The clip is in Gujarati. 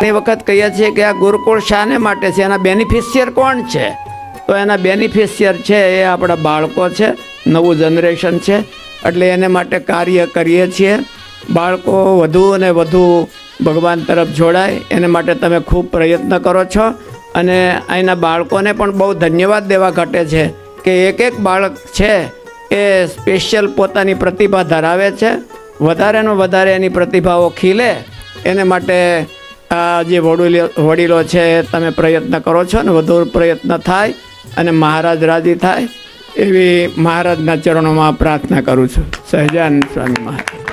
ઘણી વખત કહીએ છીએ કે આ ગુરુકુળ શાને માટે છે, એના બેનિફિશિયર કોણ છે? તો એના બેનિફિશિયર છે એ આપણા બાળકો છે, નવું જનરેશન છે. એટલે એને માટે કાર્ય કરીએ છીએ. બાળકો વધુ અને વધુ ભગવાન તરફ જોડાય એને માટે તમે ખૂબ પ્રયત્ન કરો છો. અને અહીંના બાળકોને પણ બહુ ધન્યવાદ દેવા ઘટે છે કે એક બાળક છે એ સ્પેશિયલ પોતાની પ્રતિભા ધરાવે છે. વધારેનો વધારે એની પ્રતિભાઓ ખીલે એને માટે આ જે વડીલો છે તમે પ્રયત્ન કરો છો ને વધુ પ્રયત્ન થાય અને મહારાજ રાજી થાય એવી મહારાજના ચરણોમાં પ્રાર્થના કરું છું. સહજાનંદ સ્વામી મહારાજ.